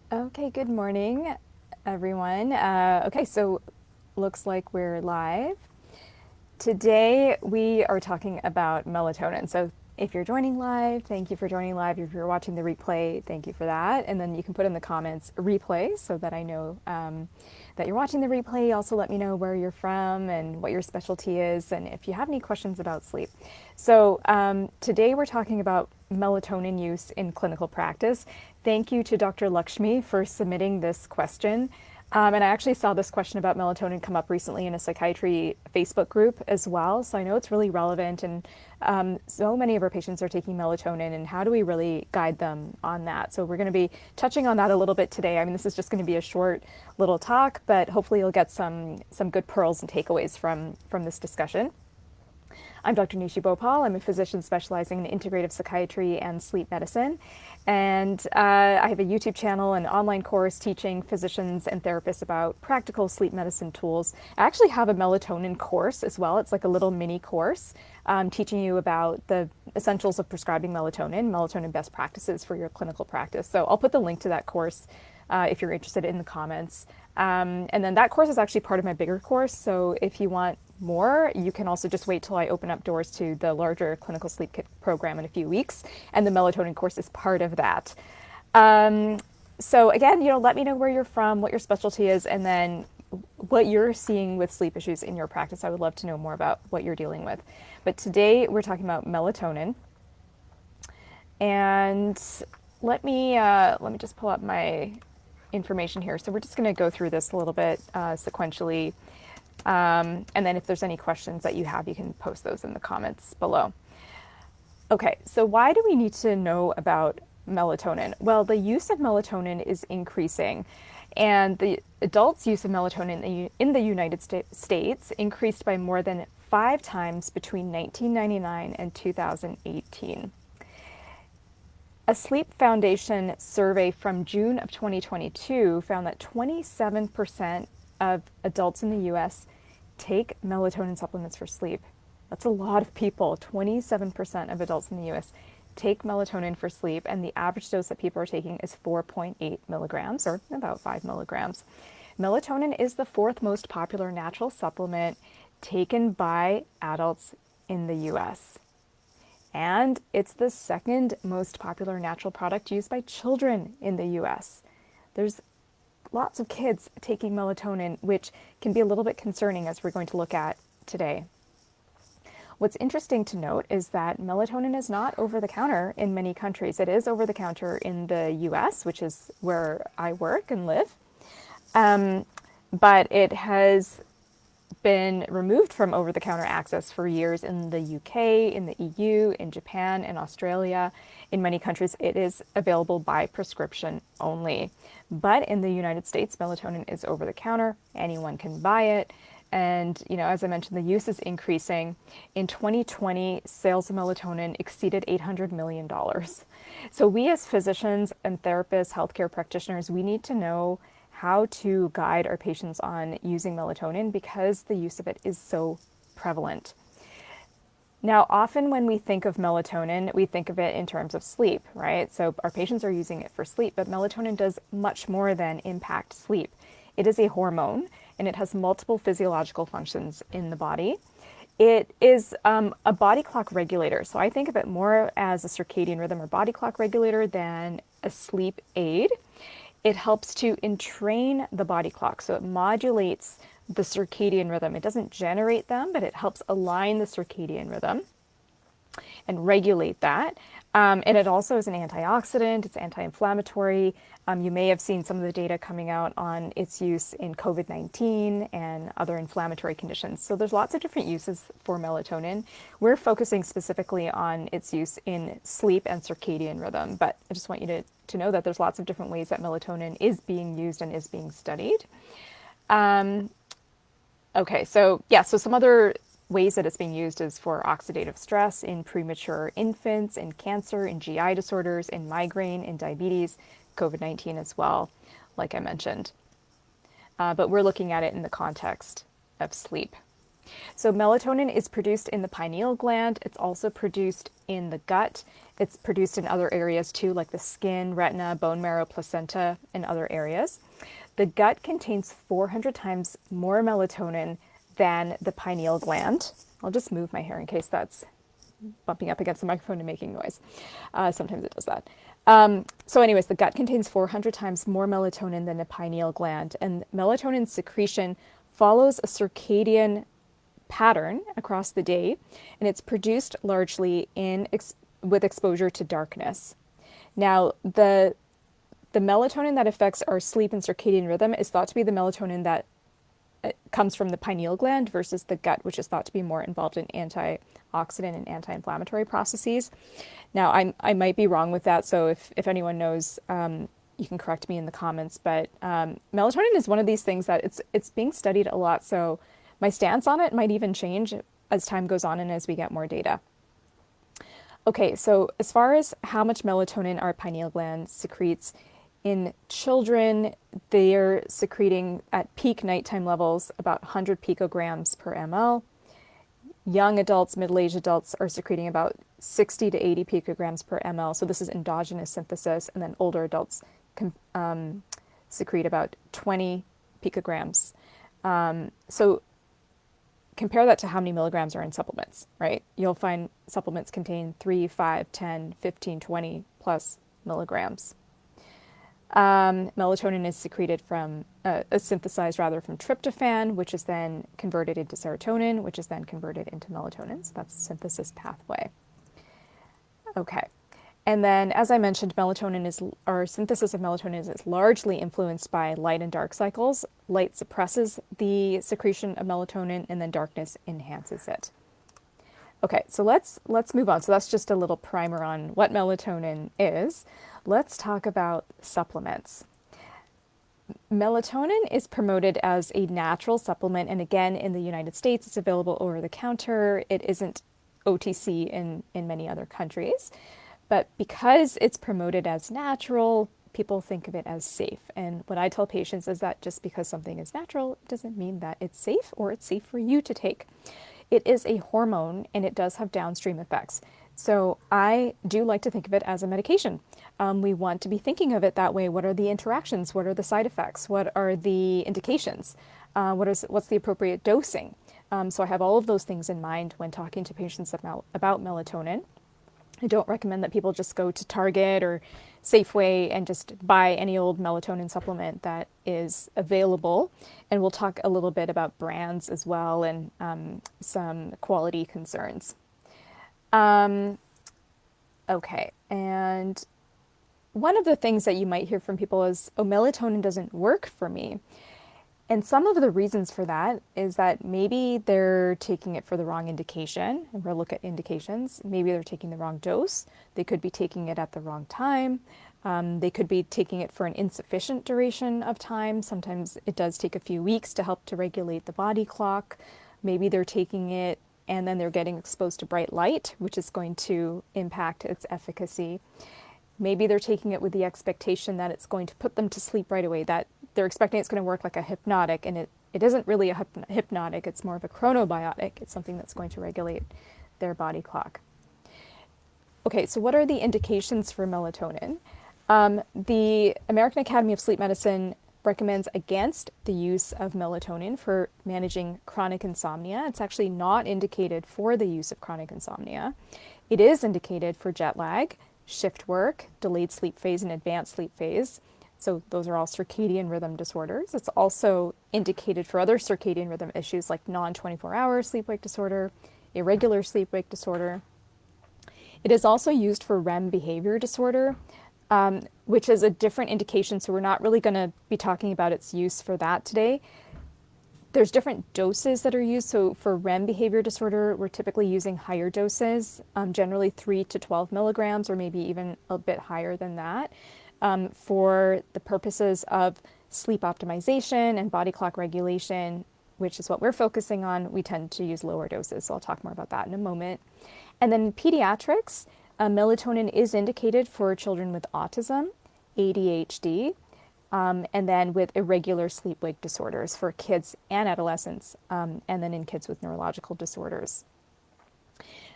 Okay, good morning, everyone. Okay, so looks like we're live. Today we are talking about melatonin. So if you're joining live, thank you for joining live. If you're watching the replay, thank you for that. And then you can put in the comments replay so that I know that you're watching the replay. Also, let me know where you're from and what your specialty is, and if you have any questions about sleep. So today we're talking about melatonin use in clinical practice. Thank you to Dr. Lakshmi for submitting this question. And I actually saw this question about melatonin come up recently in a psychiatry Facebook group as well. So I know it's really relevant, and so many of our patients are taking melatonin, and how do we really guide them on that? So we're going to be touching on that a little bit today. I mean, this is just going to be a short little talk, but hopefully you'll get some good pearls and takeaways from this discussion. I'm Dr. Nishi Bhopal. I'm a physician specializing in integrative psychiatry and sleep medicine. And I have a YouTube channel and online course teaching physicians and therapists about practical sleep medicine tools. I actually have a melatonin course as well. It's like a little mini course teaching you about the essentials of prescribing melatonin best practices for your clinical practice. So I'll put the link to that course if you're interested in the comments. And then that course is actually part of my bigger course. So if you want more, you can also just wait till I open up doors to the larger clinical sleep kit program in a few weeks. And the melatonin course is part of that. So again, let me know where you're from, what your specialty is, and then what you're seeing with sleep issues in your practice. I would love to know more about what you're dealing with. But today we're talking about melatonin. And let me just pull up my information here. So we're just going to go through this a little bit sequentially. And then if there's any questions that you have, you can post those in the comments below. Okay, so why do we need to know about melatonin? Well, the use of melatonin is increasing, and the adults' use of melatonin in the United States increased by more than 5 times between 1999 and 2018. A Sleep Foundation survey from June of 2022 found that 27% of adults in the US take melatonin supplements for sleep. That's a lot of people. 27% of adults in the US take melatonin for sleep, and the average dose that people are taking is 4.8 milligrams, or about 5 milligrams. Melatonin is the 4th most popular natural supplement taken by adults in the US. And it's the 2nd most popular natural product used by children in the US. There's lots of kids taking melatonin, which can be a little bit concerning, as we're going to look at today. What's interesting to note is that melatonin is not over the counter in many countries. It is over the counter in the US, which is where I work and live. But it has been removed from over-the-counter access for years in the UK, in the EU, in Japan, and Australia. In many countries, it is available by prescription only. But in the United States, melatonin is over-the-counter. Anyone can buy it. And, as I mentioned, the use is increasing. In 2020, sales of melatonin exceeded $800 million. So we as physicians and therapists, healthcare practitioners, we need to know how to guide our patients on using melatonin because the use of it is so prevalent. Now, often when we think of melatonin, we think of it in terms of sleep, right? So our patients are using it for sleep, but melatonin does much more than impact sleep. It is a hormone, and it has multiple physiological functions in the body. It is a body clock regulator. So I think of it more as a circadian rhythm or body clock regulator than a sleep aid. It helps to entrain the body clock, so it modulates the circadian rhythm. It doesn't generate them, but it helps align the circadian rhythm and regulate that. And it also is an antioxidant, it's anti-inflammatory. You may have seen some of the data coming out on its use in COVID-19 and other inflammatory conditions. So there's lots of different uses for melatonin. We're focusing specifically on its use in sleep and circadian rhythm, but I just want you to know that there's lots of different ways that melatonin is being used and is being studied. Okay, so some other ways that it's being used is for oxidative stress in premature infants, in cancer, in GI disorders, in migraine, in diabetes, COVID-19 as well, like I mentioned. But we're looking at it in the context of sleep. So melatonin is produced in the pineal gland. It's also produced in the gut. It's produced in other areas too, like the skin, retina, bone marrow, placenta, and other areas. The gut contains 400 times more melatonin than the pineal gland. I'll just move my hair in case that's bumping up against the microphone and making noise. Sometimes it does that. So anyways, the gut contains 400 times more melatonin than the pineal gland, and melatonin secretion follows a circadian pattern across the day, and it's produced largely with exposure to darkness. Now, the melatonin that affects our sleep and circadian rhythm is thought to be the melatonin that comes from the pineal gland versus the gut, which is thought to be more involved in antioxidant and anti-inflammatory processes. Now, I might be wrong with that, so if anyone knows, you can correct me in the comments, but melatonin is one of these things that it's being studied a lot, so my stance on it might even change as time goes on and as we get more data. Okay, so as far as how much melatonin our pineal gland secretes, in children, they're secreting at peak nighttime levels about 100 picograms per ml. Young adults, middle-aged adults are secreting about 60 to 80 picograms per ml. So this is endogenous synthesis, and then older adults can secrete about 20 picograms. So compare that to how many milligrams are in supplements, right? You'll find supplements contain 3, 5, 10, 15, 20 plus milligrams. Melatonin is secreted from, synthesized rather from tryptophan, which is then converted into serotonin, which is then converted into melatonin. So that's the synthesis pathway. Okay. And then, as I mentioned, our synthesis of melatonin is largely influenced by light and dark cycles. Light suppresses the secretion of melatonin, and then darkness enhances it. Okay, so let's move on. So that's just a little primer on what melatonin is. Let's talk about supplements. Melatonin is promoted as a natural supplement, and again, in the United States, it's available over the counter. It isn't OTC in many other countries. But because it's promoted as natural, people think of it as safe. And what I tell patients is that just because something is natural doesn't mean that it's safe or it's safe for you to take. It is a hormone, and it does have downstream effects. So I do like to think of it as a medication. We want to be thinking of it that way. What are the interactions? What are the side effects? What are the indications? What's the appropriate dosing? So I have all of those things in mind when talking to patients about melatonin. I don't recommend that people just go to Target or Safeway and just buy any old melatonin supplement that is available. And we'll talk a little bit about brands as well and some quality concerns. Okay, and one of the things that you might hear from people is, oh, melatonin doesn't work for me. And some of the reasons for that is that maybe they're taking it for the wrong indication, and we'll look at indications. Maybe they're taking the wrong dose. They could be taking it at the wrong time. They could be taking it for an insufficient duration of time. Sometimes it does take a few weeks to help to regulate the body clock. Maybe they're taking it and then they're getting exposed to bright light, which is going to impact its efficacy. Maybe they're taking it with the expectation that it's going to put them to sleep right away, that they're expecting it's going to work like a hypnotic, and it isn't really a hypnotic, it's more of a chronobiotic. It's something that's going to regulate their body clock. Okay, so what are the indications for melatonin? The American Academy of Sleep Medicine recommends against the use of melatonin for managing chronic insomnia. It's actually not indicated for the use of chronic insomnia. It is indicated for jet lag, shift work, delayed sleep phase, and advanced sleep phase. So those are all circadian rhythm disorders. It's also indicated for other circadian rhythm issues like non-24-hour sleep-wake disorder, irregular sleep-wake disorder. It is also used for REM behavior disorder, which is a different indication, so we're not really going to be talking about its use for that today. There's different doses that are used. So for REM behavior disorder, we're typically using higher doses, generally 3 to 12 milligrams, or maybe even a bit higher than that. For the purposes of sleep optimization and body clock regulation, which is what we're focusing on, we tend to use lower doses. So I'll talk more about that in a moment. And then in pediatrics, melatonin is indicated for children with autism, ADHD, and then with irregular sleep-wake disorders for kids and adolescents, and then in kids with neurological disorders.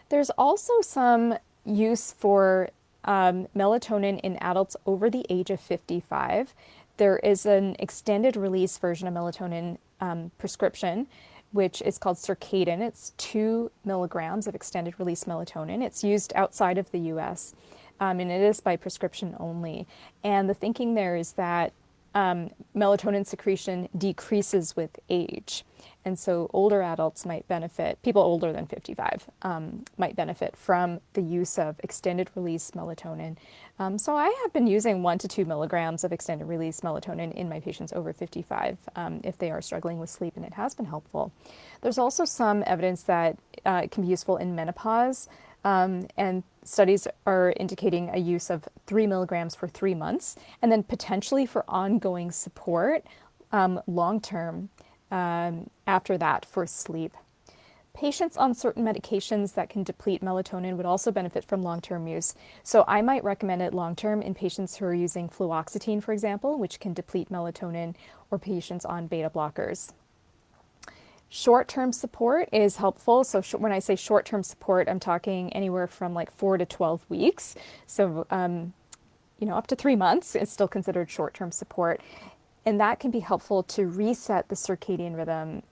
There's also some use for melatonin in adults over the age of 55. There is an extended release version of melatonin prescription, which is called Circadin. It's 2 milligrams of extended release melatonin. It's used outside of the US, and it is by prescription only. And the thinking there is that melatonin secretion decreases with age. And so older adults might benefit, people older than 55 might benefit from the use of extended release melatonin. So I have been using 1 to 2 milligrams of extended release melatonin in my patients over 55 if they are struggling with sleep, and it has been helpful. There's also some evidence that it can be useful in menopause, and studies are indicating a use of 3 milligrams for 3 months, and then potentially for ongoing support long-term after that for sleep. Patients on certain medications that can deplete melatonin would also benefit from long-term use. So I might recommend it long-term in patients who are using fluoxetine, for example, which can deplete melatonin, or patients on beta blockers. Short-term support is helpful. So when I say short-term support, I'm talking anywhere from like 4 to 12 weeks. So, up to 3 months is still considered short-term support. And that can be helpful to reset the circadian rhythm,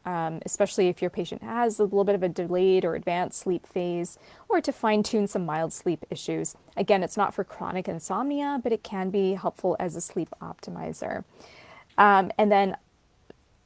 especially if your patient has a little bit of a delayed or advanced sleep phase, or to fine-tune some mild sleep issues. Again, it's not for chronic insomnia, but it can be helpful as a sleep optimizer. And then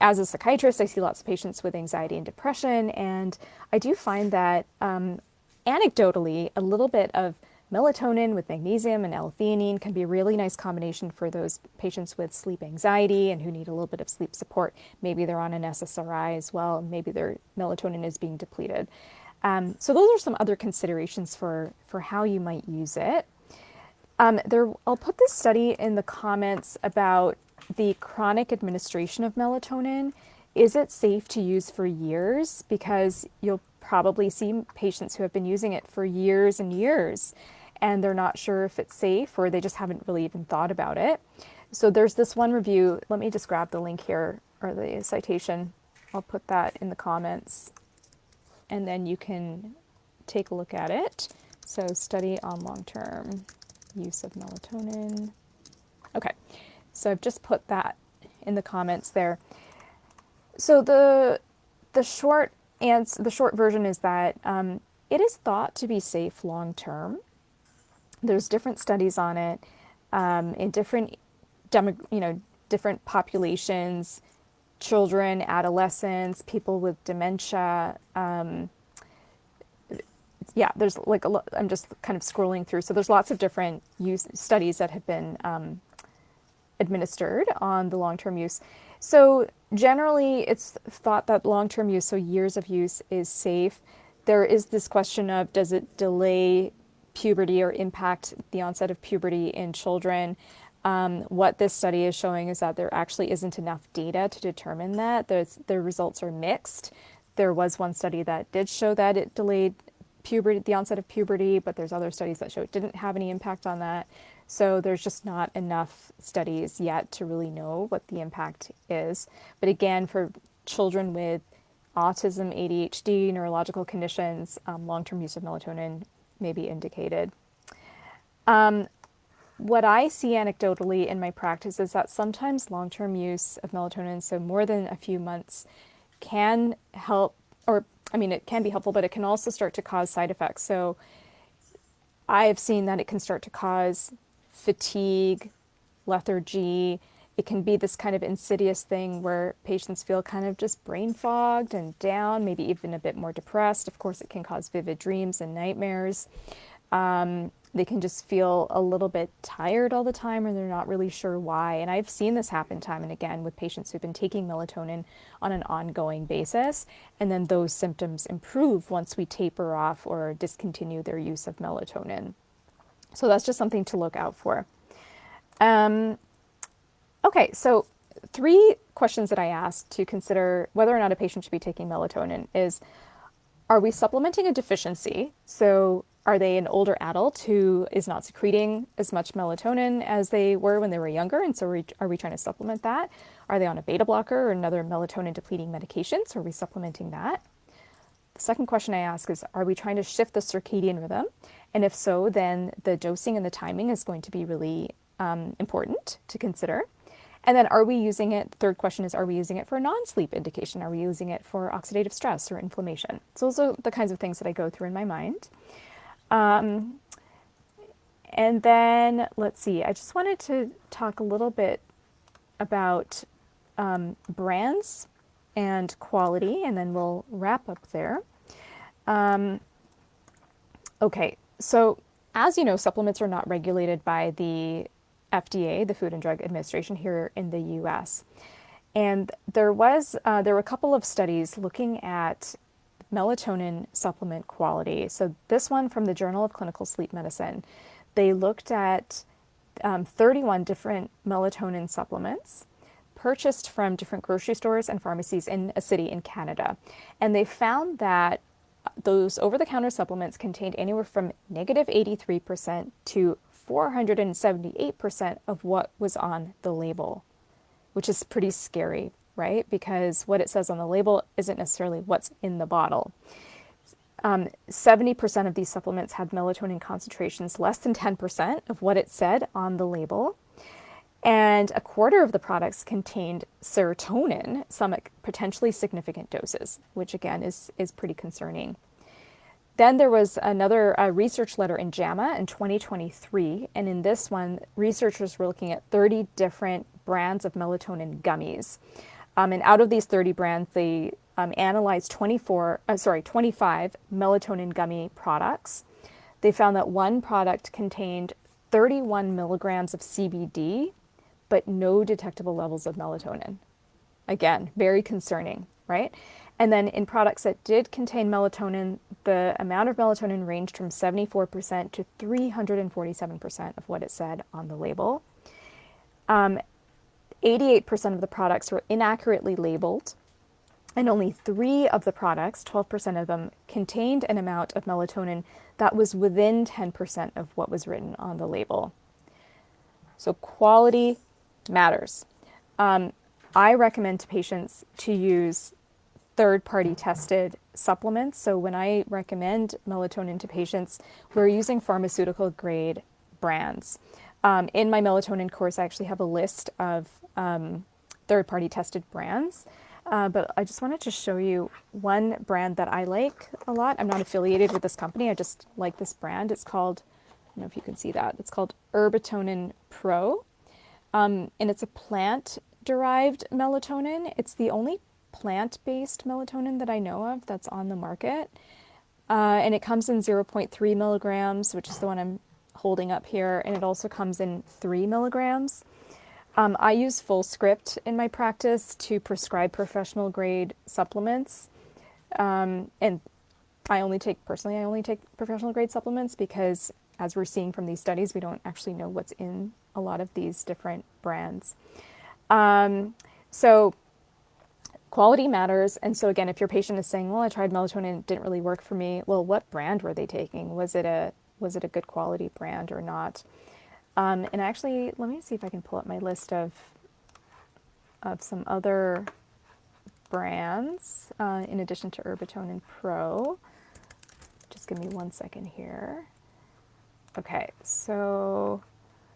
as a psychiatrist, I see lots of patients with anxiety and depression, and I do find that anecdotally, a little bit of melatonin with magnesium and L-theanine can be a really nice combination for those patients with sleep anxiety and who need a little bit of sleep support. Maybe they're on an SSRI as well, and maybe their melatonin is being depleted. So those are some other considerations for how you might use it. I'll put this study in the comments about the chronic administration of melatonin. Is it safe to use for years? Because you'll probably see patients who have been using it for years and years, and they're not sure if it's safe, or they just haven't really even thought about it. So there's this one review. Let me just grab the link here, or the citation. I'll put that in the comments, and then you can take a look at it. So study on long-term use of melatonin. Okay, so I've just put that in the comments there. So the short version is that it is thought to be safe long term. There's different studies on it in different different populations, children, adolescents, people with dementia. There's like a lot. I'm just kind of scrolling through. So there's lots of different studies that have been administered on the long-term use. So generally, it's thought that long-term use, so years of use, is safe. There is this question of, does it delay puberty or impact the onset of puberty in children? What this study is showing is that there actually isn't enough data to determine that. The results are mixed. There was one study that did show that it delayed puberty, the onset of puberty, but there's other studies that show it didn't have any impact on that. So there's just not enough studies yet to really know what the impact is. But again, for children with autism, ADHD, neurological conditions, long-term use of melatonin may be indicated. What I see anecdotally in my practice is that sometimes long-term use of melatonin, so more than a few months, can help, it can be helpful, but it can also start to cause side effects. So I've seen that it can start to cause fatigue, lethargy. It can be this kind of insidious thing where patients feel kind of just brain fogged and down, maybe even a bit more depressed. Of course, it can cause vivid dreams and nightmares. They can just feel a little bit tired all the time, and they're not really sure why. And I've seen this happen time and again with patients who've been taking melatonin on an ongoing basis, and then those symptoms improve once we taper off or discontinue their use of melatonin. So that's just something to look out for. Okay, so 3 questions that I asked to consider whether or not a patient should be taking melatonin is, are we supplementing a deficiency? So Are they an older adult who is not secreting as much melatonin as they were when they were younger? And so are we trying to supplement that? Are they on a beta blocker or another melatonin depleting medication? So are we supplementing that? The second question I ask is, are we trying to shift the circadian rhythm? And if so, then the dosing and the timing is going to be really important to consider. And then are we using it, third question is, are we using it for a non-sleep indication? Are we using it for oxidative stress or inflammation? So those are the kinds of things that I go through in my mind. And then, let's see, I just wanted to talk a little bit about brands and quality, and then we'll wrap up there. Okay, so as you know, supplements are not regulated by the FDA, the Food and Drug Administration here in the US. And there were a couple of studies looking at melatonin supplement quality. So this one from the Journal of Clinical Sleep Medicine, they looked at 31 different melatonin supplements purchased from different grocery stores and pharmacies in a city in Canada. And they found that those over-the-counter supplements contained anywhere from negative 83% to 478% of what was on the label, which is pretty scary, right? Because what it says on the label isn't necessarily what's in the bottle. 70% of these supplements had melatonin concentrations less than 10% of what it said on the label. And a quarter of the products contained serotonin, some at potentially significant doses, which again is pretty concerning. Then there was another research letter in JAMA in 2023, and in this one, researchers were looking at 30 different brands of melatonin gummies. And out of these 30 brands, they analyzed 25 melatonin gummy products. They found that one product contained 31 milligrams of CBD, but no detectable levels of melatonin. Again, very concerning, right? And then in products that did contain melatonin, the amount of melatonin ranged from 74% to 347% of what it said on the label. 88% of the products were inaccurately labeled, and only 3 of the products, 12% of them, contained an amount of melatonin that was within 10% of what was written on the label. So quality matters. I recommend to patients to use third-party tested supplements. So when I recommend melatonin to patients, we're using pharmaceutical grade brands. In my melatonin course, I actually have a list of third-party tested brands. But I just wanted to show you one brand that I like a lot. I'm not affiliated with this company. I just like this brand. It's called, I don't know if you can see that. It's called Melatonin Pro. And it's a plant-derived melatonin. It's the only plant-based melatonin that I know of that's on the market. And it comes in 0.3 milligrams, which is the one I'm holding up here. And it also comes in 3 milligrams. I use full script in my practice to prescribe professional grade supplements. And I only take professional grade supplements because, as we're seeing from these studies, we don't actually know what's in a lot of these different brands. So quality matters. And so again, if your patient is saying, well, I tried melatonin, it didn't really work for me. Well, what brand were they taking? Was it a good quality brand or not? And actually, let me see if I can pull up my list of some other brands in addition to Melatonin Pro. Just give me 1 second here. Okay, so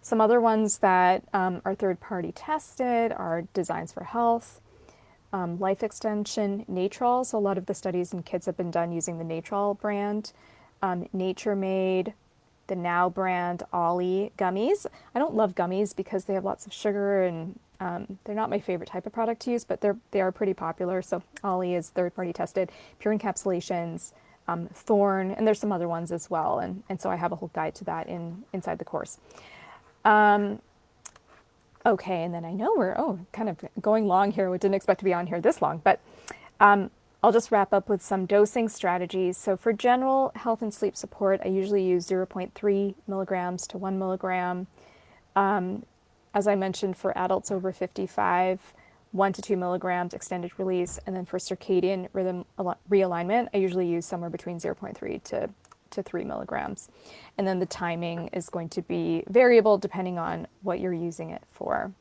some other ones that are third-party tested are Designs for Health, Life Extension, Natrol. So a lot of the studies in kids have been done using the Natrol brand, Nature Made, the Now brand, Ollie gummies. I don't love gummies because they have lots of sugar and they're not my favorite type of product to use, but they are pretty popular. So Ollie is third-party tested, Pure Encapsulations, Thorn, and there's some other ones as well. And so I have a whole guide to that inside the course. Okay, and then I know we're kind of going long here. We didn't expect to be on here this long, but I'll just wrap up with some dosing strategies. So for general health and sleep support, I usually use 0.3 milligrams to 1 milligram. As I mentioned, for adults over 55, 1 to 2 milligrams extended release. And then for circadian rhythm realignment, I usually use somewhere between 0.3 to to 3 milligrams. And then the timing is going to be variable depending on what you're using it for.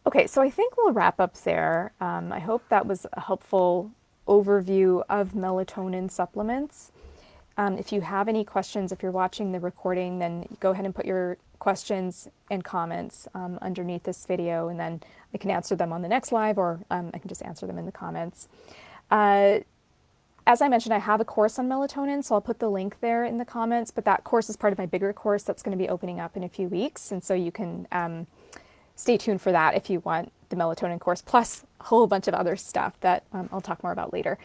Okay, so I think we'll wrap up there. I hope that was a helpful overview of melatonin supplements. If you have any questions, if you're watching the recording, then go ahead and put your questions and comments underneath this video, and then I can answer them on the next live, or I can just answer them in the comments. As I mentioned, I have a course on melatonin, so I'll put the link there in the comments, but that course is part of my bigger course that's going to be opening up in a few weeks, and so you can stay tuned for that if you want the melatonin course, plus a whole bunch of other stuff that I'll talk more about later.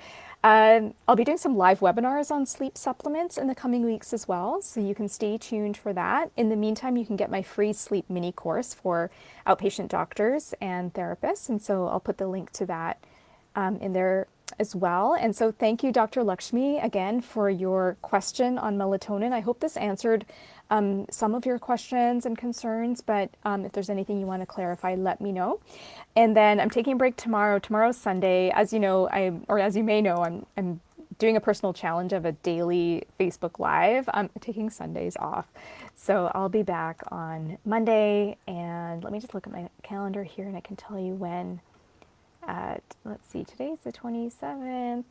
I'll be doing some live webinars on sleep supplements in the coming weeks as well, so you can stay tuned for that. In the meantime, you can get my free sleep mini course for outpatient doctors and therapists, and so I'll put the link to that in there as well. And so thank you, Dr. Lakshmi, again for your question on melatonin. I hope this answered some of your questions and concerns, but if there's anything you want to clarify, let me know. And then I'm taking a break tomorrow. Tomorrow's Sunday. As you know, as you may know, I'm doing a personal challenge of a daily Facebook Live. I'm taking Sundays off. So I'll be back on Monday, and let me just look at my calendar here and I can tell you when. Let's see, today's the 27th.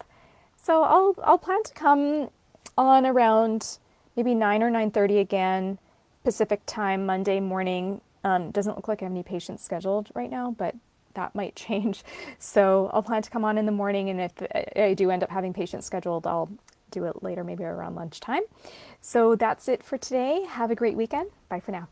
So I'll plan to come on around maybe 9 or 9:30 again, Pacific time, Monday morning. Doesn't look like I have any patients scheduled right now, but that might change. So I'll plan to come on in the morning, and if I do end up having patients scheduled, I'll do it later, maybe around lunchtime. So that's it for today. Have a great weekend. Bye for now.